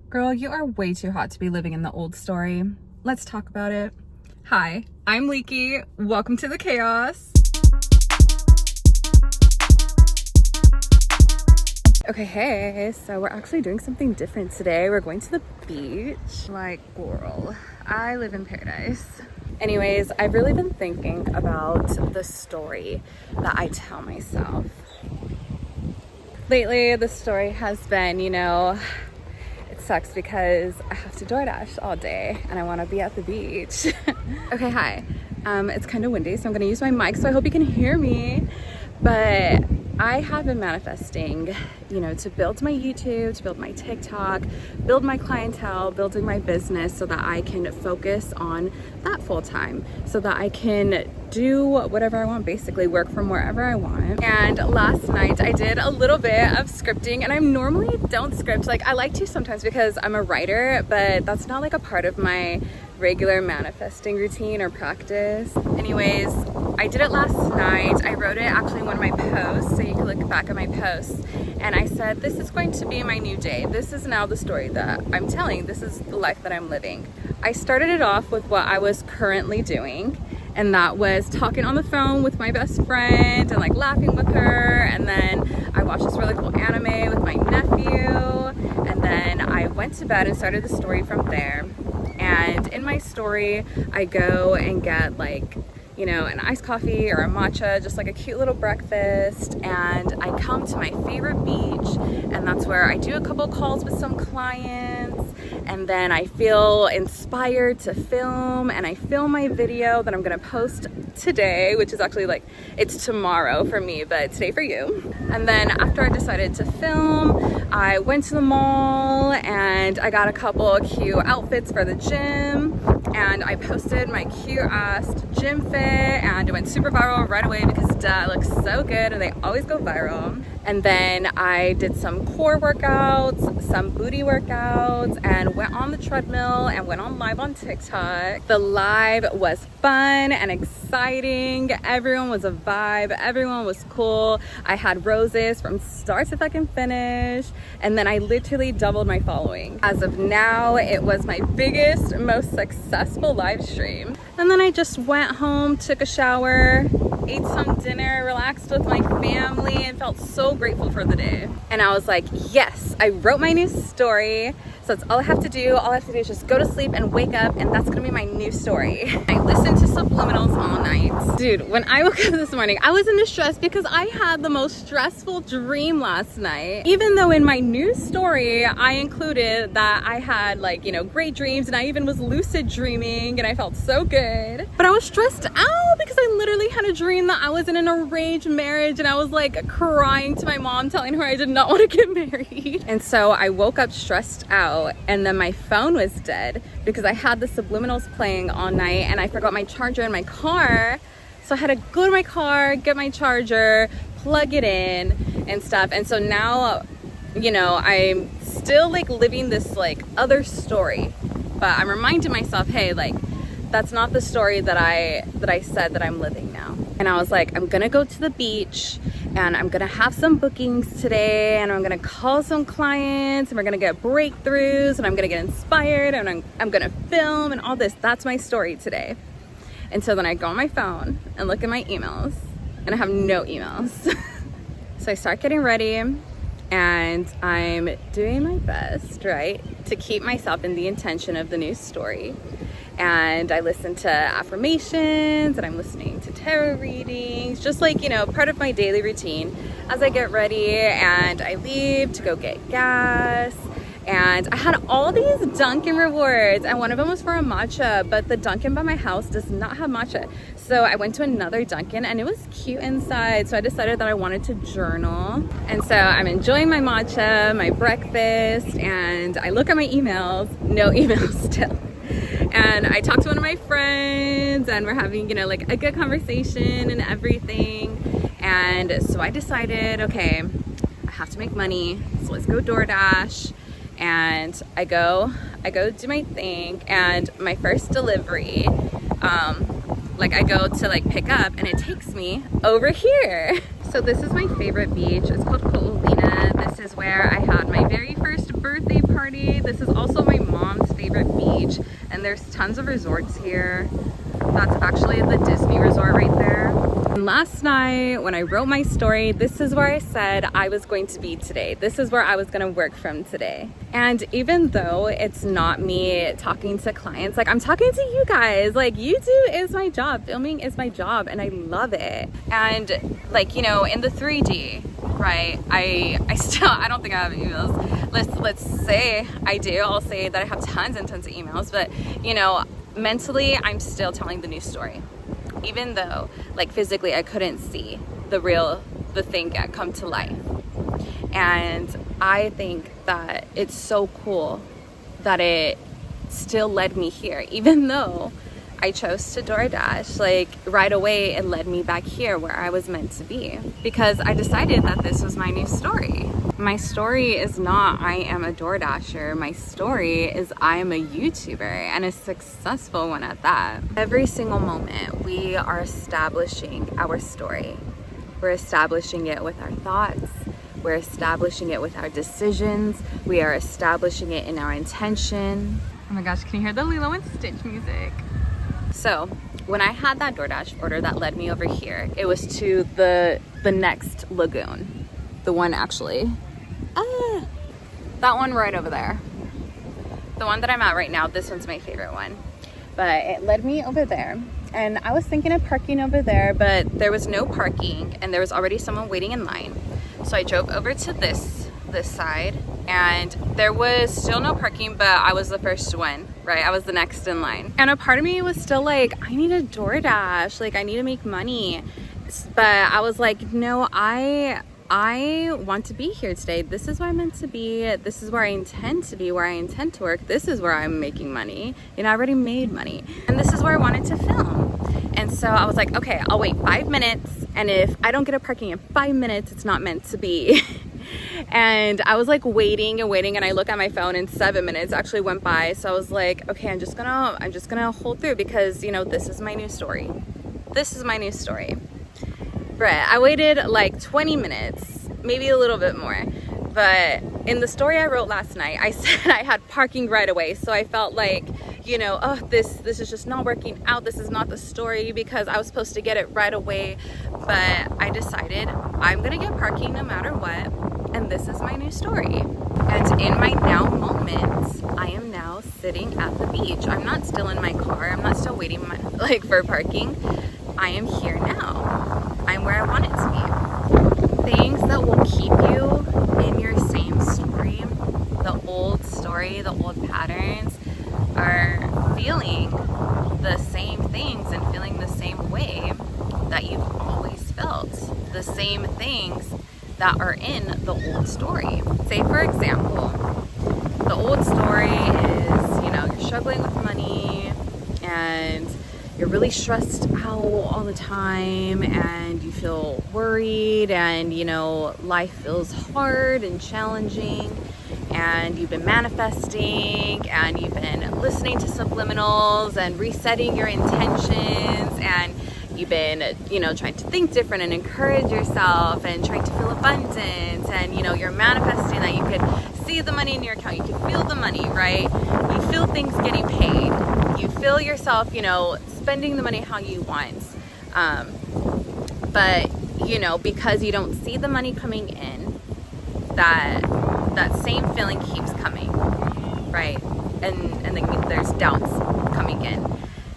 Girl, you are way too hot to be living in the old story. Let's talk about it. Hi, I'm Liquey. Welcome to the chaos. Okay, hey, so we're actually doing something different today. We're going to the beach. Like, girl, I live in paradise. Anyways, I've really been thinking about the story that I tell myself. Lately, the story has been, it sucks because I have to DoorDash all day and I want to be at the beach. Okay, hi. It's kind of windy, so I'm going to use my mic, so I hope you can hear me. But I have been manifesting, to build my YouTube, to build my TikTok, build my clientele, building my business so that I can focus on that full time, so that I can do whatever I want, basically work from wherever I want. And last night I did a little bit of scripting, and I normally don't script. Like, I like to sometimes because I'm a writer, but that's not like a part of my regular manifesting routine or practice. Anyways, I did it last night. I wrote it actually in one of my posts, so you can look back at my posts. And I said, this is going to be my new day. This is now the story that I'm telling. This is the life that I'm living. I started it off with what I was currently doing, and that was talking on the phone with my best friend and like laughing with her. And then I watched this really cool anime with my nephew. And then I went to bed and started the story from there. And in my story, I go and get like, an iced coffee or a matcha, just like a cute little breakfast. And I come to my favorite beach, and that's where I do a couple calls with some clients. And then I feel inspired to film, and I film my video that I'm gonna post today, which is actually like, it's tomorrow for me, but today for you. And then after I decided to film, I went to the mall and I got a couple cute outfits for the gym, and I posted my cute ass gym fit, and it went super viral right away because it looks so good and they always go viral. And then I did some core workouts, some booty workouts, and went on the treadmill and went on live on TikTok. The live was fun and exciting. Everyone was a vibe. Everyone was cool. I had roses from start to fucking finish. And then I literally doubled my following. As of now, it was my biggest, most successful live stream. And then I just went home, took a shower, ate some dinner, relaxed with my family, and felt so grateful for the day. And I was like, yes, I wrote my new story. So that's all I have to do. All I have to do is just go to sleep and wake up, and that's gonna be my new story. I listened to subliminals all night. Dude, when I woke up this morning, I was in distress because I had the most stressful dream last night. Even though in my new story, I included that I had great dreams, and I even was lucid dreaming, and I felt so good. But I was stressed out because I literally had a dream that I was in an arranged marriage, and I was like crying to my mom, telling her I did not want to get married. And so I woke up stressed out. And then my phone was dead because I had the subliminals playing all night, and I forgot my charger in my car. So I had to go to my car, get my charger, plug it in and stuff. And so now, I'm still living this other story, but I'm reminding myself, hey, that's not the story that I said that I'm living now. And I was like, I'm gonna go to the beach, and I'm gonna have some bookings today, and I'm gonna call some clients, and we're gonna get breakthroughs, and I'm gonna get inspired, and I'm gonna film and all this. That's my story today. And so then I go on my phone and look at my emails, and I have no emails. So I start getting ready, and I'm doing my best, right, to keep myself in the intention of the new story. And I listen to affirmations, and I'm listening to tarot readings, just part of my daily routine as I get ready and I leave to go get gas. And I had all these Dunkin' rewards, and one of them was for a matcha, but the Dunkin' by my house does not have matcha. So I went to another Dunkin', and it was cute inside. So I decided that I wanted to journal. And so I'm enjoying my matcha, my breakfast, and I look at my emails, no emails still. And I talked to one of my friends, and we're having, a good conversation and everything. And so I decided, okay, I have to make money, so let's go DoorDash. And I go do my thing, and my first delivery, I go to pick up, and it takes me over here. So this is my favorite beach. It's called Kololina. This is where I had my very first birthday party. This is also my mom's favorite beach, and there's tons of resorts here. That's actually the Disney resort right there. And last night when I wrote my story, this is where I said I was going to be today. This is where I was gonna work from today. And even though it's not me talking to clients, like I'm talking to you guys, like YouTube is my job, filming is my job, and I love it. And like, you know, in the 3D, right, I don't think I have emails. Let's say I do. I'll say that I have tons and tons of emails, but you know, mentally I'm still telling the new story, even though like physically I couldn't see the thing come to life. And I think that it's so cool that it still led me here, even though I chose to DoorDash. Like right away it led me back here where I was meant to be, because I decided that this was my new story. My story is not I am a DoorDasher. My story is I am a YouTuber, and a successful one at that. Every single moment we are establishing our story. We're establishing it with our thoughts. We're establishing it with our decisions. We are establishing it in our intention. Oh my gosh, can you hear the Lilo and Stitch music? So when I had that DoorDash order that led me over here, it was to the next lagoon. The one actually, that one right over there. The one that I'm at right now, this one's my favorite one. But it led me over there, and I was thinking of parking over there, but there was no parking and there was already someone waiting in line. So I drove over to this side, and there was still no parking, but I was the first one, right? I was the next in line. And a part of me was still like, I need a DoorDash, like I need to make money. But I was like, no, I want to be here today. This is where I'm meant to be. This is where I intend to be, where I intend to work. This is where I'm making money. And I already made money. And this is where I wanted to film. And so I was like, okay, I'll wait 5 minutes. And if I don't get a parking in 5 minutes, it's not meant to be. And I was like waiting and waiting, and I look at my phone and 7 minutes actually went by. So I was like, okay, I'm just gonna hold through, because you know, this is my new story. This is my new story. Brett, I waited like 20 minutes, maybe a little bit more. But in the story I wrote last night, I said I had parking right away. So I felt like, you know, oh, this is just not working out. This is not the story, because I was supposed to get it right away. But I decided I'm gonna get parking no matter what. And this is my new story. And in my now moment, I am now sitting at the beach. I'm not still in my car. I'm not still waiting for parking. I am here now. I'm where I want it to be. Things that will keep you in your same story, the old story, the old patterns, are feeling the same things and feeling the same way that you've always felt. The same things that are in the old story. Say for example, the old story is, you know, you're struggling with money and you're really stressed out all the time, and you feel worried, and you know, life feels hard and challenging, and you've been manifesting, and you've been listening to subliminals and resetting your intentions, and you've been, you know, trying to think different and encourage yourself and trying to feel abundant, and you know, you're manifesting that you could see the money in your account, you can feel the money, right? You feel things getting paid, you feel yourself, you know, spending the money how you want, but you know, because you don't see the money coming in, that same feeling keeps coming, right? And then there's doubts coming in,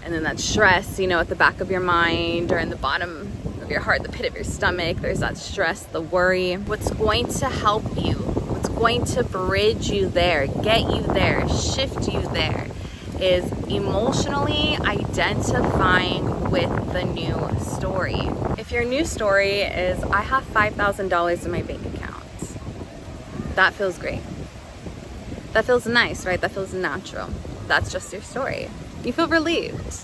and then that stress, you know, at the back of your mind or in the bottom of your heart, the pit of your stomach, there's that stress, the worry. What's going to help you, what's going to bridge you there, get you there, shift you there, is emotionally identifying with the new story. If your new story is, I have $5,000 in my bank account, that feels great. That feels nice, right? That feels natural. That's just your story. You feel relieved.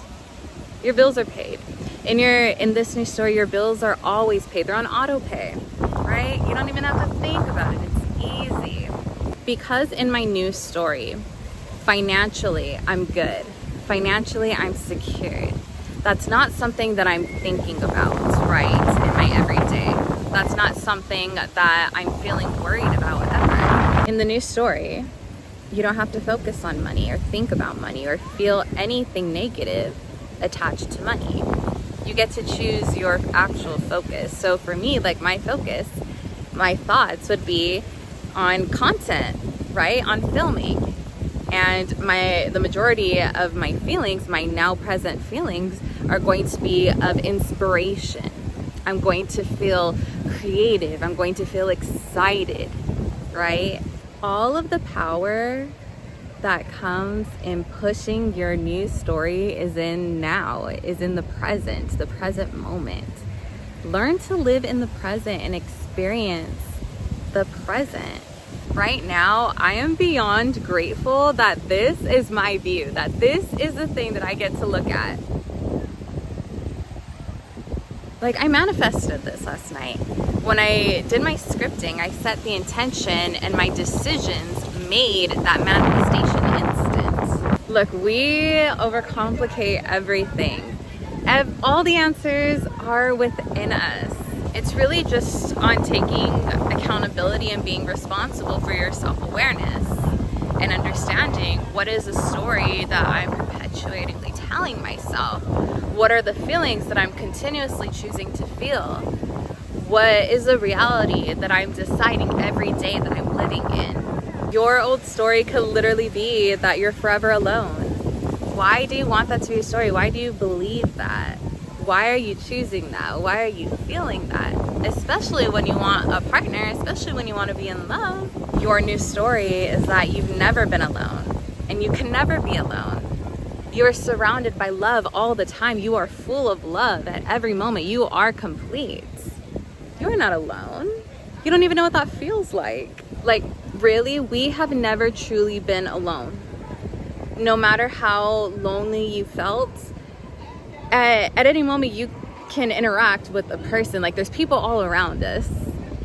Your bills are paid. In this new story, your bills are always paid. They're on auto pay, right? You don't even have to think about it. It's easy. Because in my new story, financially, I'm good. Financially, I'm secured. That's not something that I'm thinking about, right, in my everyday. That's not something that I'm feeling worried about ever. In the new story, you don't have to focus on money or think about money or feel anything negative attached to money. You get to choose your actual focus. So for me, like my focus, my thoughts would be on content, right? On filming. And the majority of my feelings, my now present feelings, are going to be of inspiration. I'm going to feel creative. I'm going to feel excited, right? All of the power that comes in pushing your new story is in now, is in the present moment. Learn to live in the present and experience the present. Right now, I am beyond grateful that this is my view, that this is the thing that I get to look at. Like, I manifested this last night. When I did my scripting, I set the intention and my decisions made that manifestation instant. Look, we overcomplicate everything. All the answers are within us. It's really just on taking accountability and being responsible for your self-awareness and understanding what is a story that I'm perpetuatingly telling myself. What are the feelings that I'm continuously choosing to feel? What is the reality that I'm deciding every day that I'm living in? Your old story could literally be that you're forever alone. Why do you want that to be your story? Why do you believe that? Why are you choosing that? Why are you feeling that? Especially when you want a partner, especially when you want to be in love. Your new story is that you've never been alone, and you can never be alone. You are surrounded by love all the time. You are full of love at every moment. You are complete. You are not alone. You don't even know what that feels like. Like, really, we have never truly been alone. No matter how lonely you felt, at any moment you can interact with a person. Like, there's people all around us.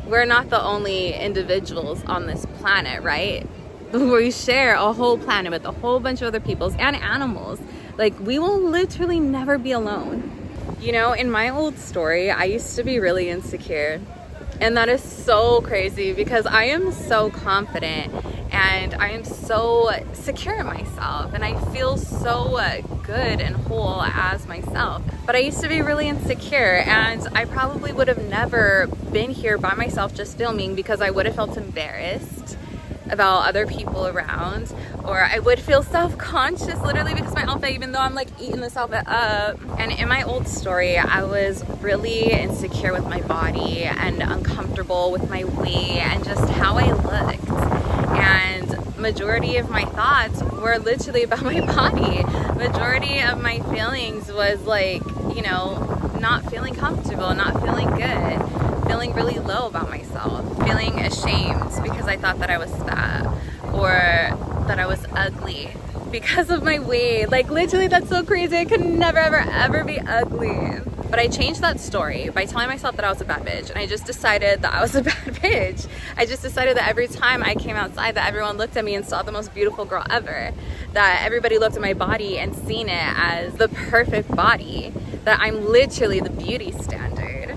We're not the only individuals on this planet, right? We share a whole planet with a whole bunch of other peoples and animals. Like, we will literally never be alone. You know, in my old story, I used to be really insecure. And that is so crazy because I am so confident and I am so secure in myself and I feel so good and whole as myself. But I used to be really insecure, and I probably would have never been here by myself just filming because I would have felt embarrassed about other people around, or I would feel self-conscious literally because my outfit, even though I'm like eating this outfit up. And in my old story, I was really insecure with my body and uncomfortable with my weight and just how I looked. And majority of my thoughts were literally about my body. Majority of my feelings was like, you know, not feeling comfortable, not feeling good, feeling really low about myself, feeling ashamed because I thought that I was fat or that I was ugly because of my weight. Like, literally, that's so crazy. I could never, ever, ever be ugly. But I changed that story by telling myself that I was a bad bitch. And I just decided that I was a bad bitch. I just decided that every time I came outside that everyone looked at me and saw the most beautiful girl ever. That everybody looked at my body and seen it as the perfect body. That I'm literally the beauty standard.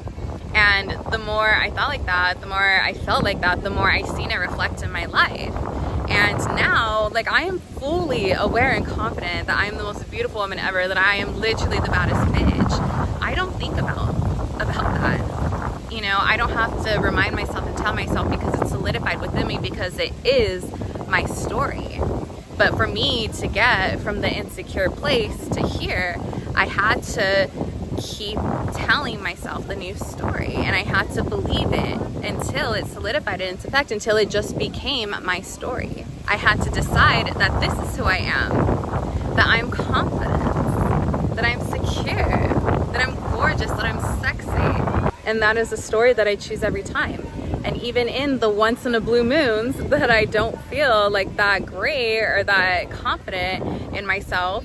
And the more I thought like that, the more I felt like that, the more I seen it reflect in my life. And now, like, I am fully aware and confident that I am the most beautiful woman ever, that I am literally the baddest bitch. I don't think about that. You know, I don't have to remind myself and tell myself because it's solidified within me because it is my story. But for me to get from the insecure place to here, I had to keep telling myself the new story, and I had to believe it until it solidified into effect, until it just became my story. I had to decide that this is who I am, that I'm confident, that I'm secure, that I'm gorgeous, that I'm sexy. And that is a story that I choose every time. And even in the once in a blue moons that I don't feel like that great or that confident in myself,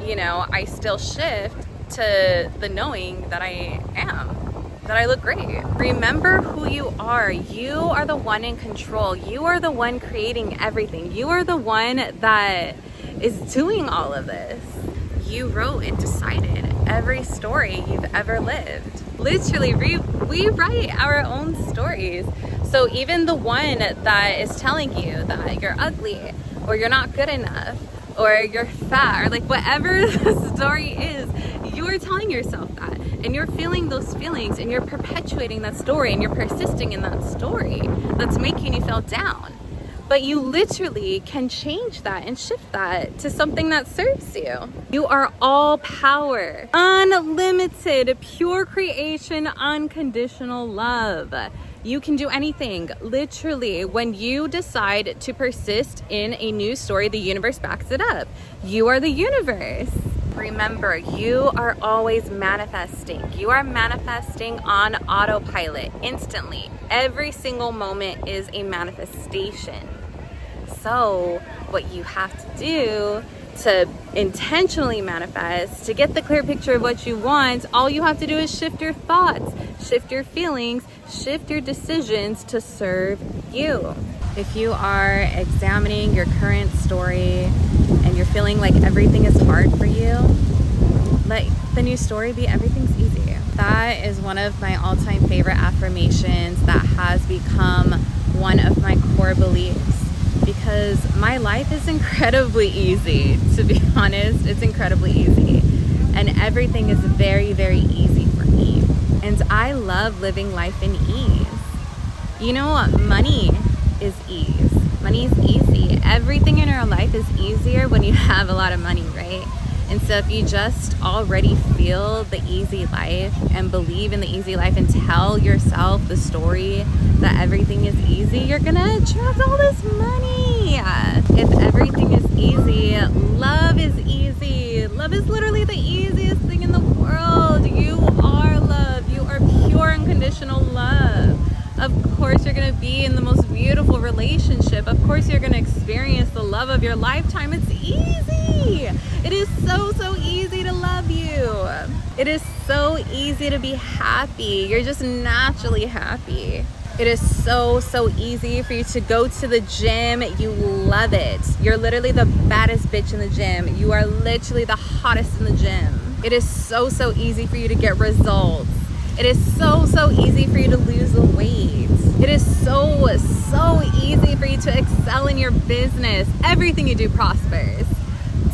you know, I still shift to the knowing that I am, that I look great. Remember who you are. You are the one in control. You are the one creating everything. You are the one that is doing all of this. You wrote and decided every story you've ever lived. Literally, we write our own stories. So even the one that is telling you that you're ugly, or you're not good enough, or you're fat, or like whatever the story is, you are telling yourself that, and you're feeling those feelings, and you're perpetuating that story, and you're persisting in that story that's making you feel down. But you literally can change that and shift that to something that serves you. You are all power, unlimited, pure creation, unconditional love. You can do anything. Literally, when you decide to persist in a new story, the universe backs it up. You are the universe. Remember, you are always manifesting. You are manifesting on autopilot instantly. Every single moment is a manifestation. So what you have to do to intentionally manifest, to get the clear picture of what you want, all you have to do is shift your thoughts, shift your feelings, shift your decisions to serve you. If you are examining your current story and you're feeling like everything is hard for you, let the new story be everything's easy. That is one of my all-time favorite affirmations that has become one of my core beliefs. Because my life is incredibly easy, to be honest. It's incredibly easy. And everything is very, very easy for me. And I love living life in ease. You know what? Money is ease. Money is easy. Everything in our life is easier when you have a lot of money, right? And so if you just already feel the easy life and believe in the easy life and tell yourself the story that everything is easy, you're gonna attract all this money. If everything is easy, love is easy. Love is literally the easiest thing in the world. You are love. You are pure unconditional love. Of course, you're gonna be in the most beautiful relationship. Of course, you're gonna experience the love of your lifetime. It's easy. It is so, so easy to love you. It is so easy to be happy. You're just naturally happy. It is so, so easy for you to go to the gym. You love it. You're literally the baddest bitch in the gym. You are literally the hottest in the gym. It is so, so easy for you to get results. It is so, so easy for you to lose the weight. It is so, so easy for you to excel in your business. Everything you do prospers.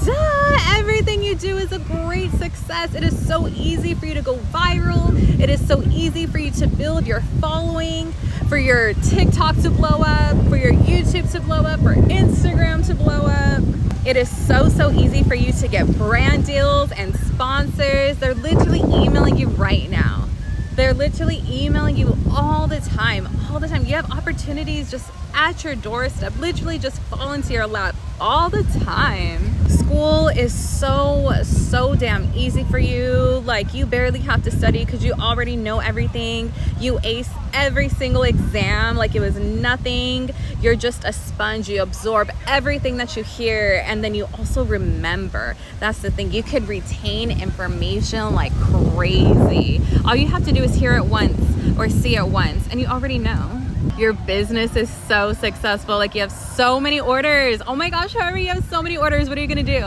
Duh! Everything you do is a great success. It is so easy for you to go viral. It is so easy for you to build your following, for your TikTok to blow up, for your YouTube to blow up, for Instagram to blow up. It is so, so easy for you to get brand deals and sponsors. They're literally emailing you right now. They're literally emailing you all the time, all the time. You have opportunities just at your doorstep, literally just fall into your lap all the time. School is so damn easy for you. Like, you barely have to study because you already know everything. You ace every single exam like it was nothing. You're just a sponge. You absorb everything that you hear, and then you also remember. That's the thing. You could retain information like crazy. All you have to do is hear it once or see it once, and you already know. Your business is so successful. Like, you have so many orders. Oh my gosh, however you have so many orders, what are you gonna do?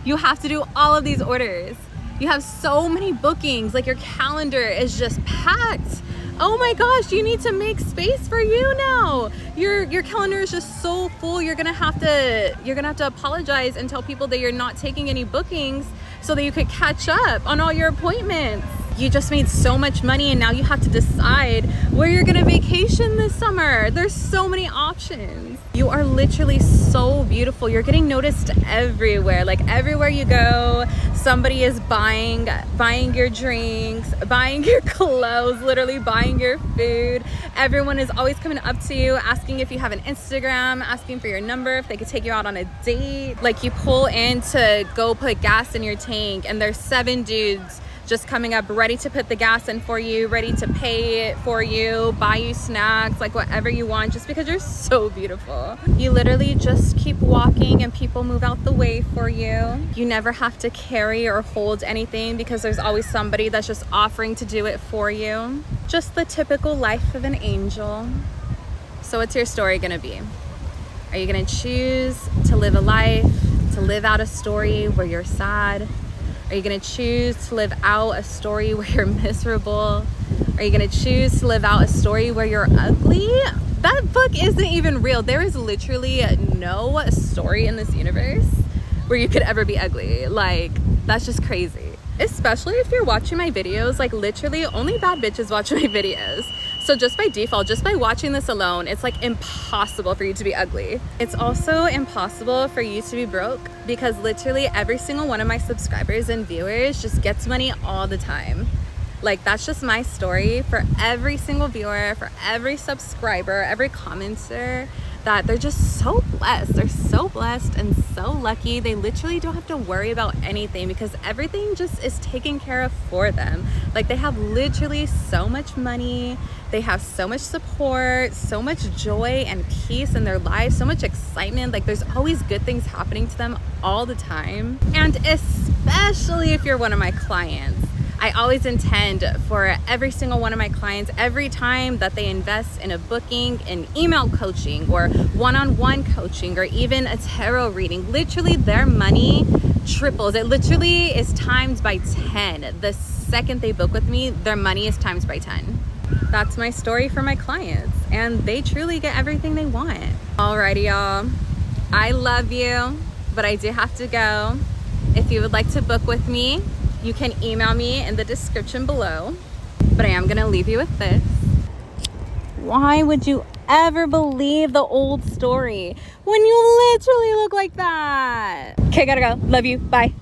You have to do all of these orders. You have so many bookings. Like, your calendar is just packed. Oh my gosh, you need to make space for you now. Your calendar is just so full. You're gonna have to apologize and tell people that you're not taking any bookings so that you could catch up on all your appointments. You just made so much money, and now you have to decide where you're gonna vacation this summer. There's so many options. You are literally so beautiful. You're getting noticed everywhere. Like, everywhere you go, somebody is buying your drinks, buying your clothes, literally buying your food. Everyone is always coming up to you, asking if you have an Instagram, asking for your number, if they could take you out on a date. Like, you pull in to go put gas in your tank, and there's 7 dudes just coming up ready to put the gas in for you, ready to pay it for you, buy you snacks, like whatever you want, just because you're so beautiful. You literally just keep walking and people move out the way for you. You never have to carry or hold anything because there's always somebody that's just offering to do it for you. Just the typical life of an angel. So what's your story gonna be? Are you gonna choose to live a life, to live out a story where you're sad, Are you gonna choose to live out a story where you're miserable? Are you gonna choose to live out a story where you're ugly? That book isn't even real. There is literally no story in this universe where you could ever be ugly. Like, that's just crazy. Especially if you're watching my videos, like literally only bad bitches watch my videos. So just by default, just by watching this alone, it's like impossible for you to be ugly. It's also impossible for you to be broke because literally every single one of my subscribers and viewers just gets money all the time. Like, that's just my story for every single viewer, for every subscriber, every commenter, that they're just so blessed. They're so blessed and so lucky. They literally don't have to worry about anything because everything just is taken care of for them. Like, they have literally so much money. They have so much support, so much joy and peace in their lives, so much excitement. Like, there's always good things happening to them all the time. And especially if you're one of my clients, I always intend for every single one of my clients, every time that they invest in a booking, in email coaching or one-on-one coaching or even a tarot reading, literally their money triples. It literally is times by 10. The second they book with me, their money is times by 10. That's my story for my clients, and they truly get everything they want. Alrighty, y'all. I love you, but I do have to go. If you would like to book with me, you can email me in the description below, but I am gonna leave you with this. Why would you ever believe the old story when you literally look like that? Okay, gotta go. Love you. Bye.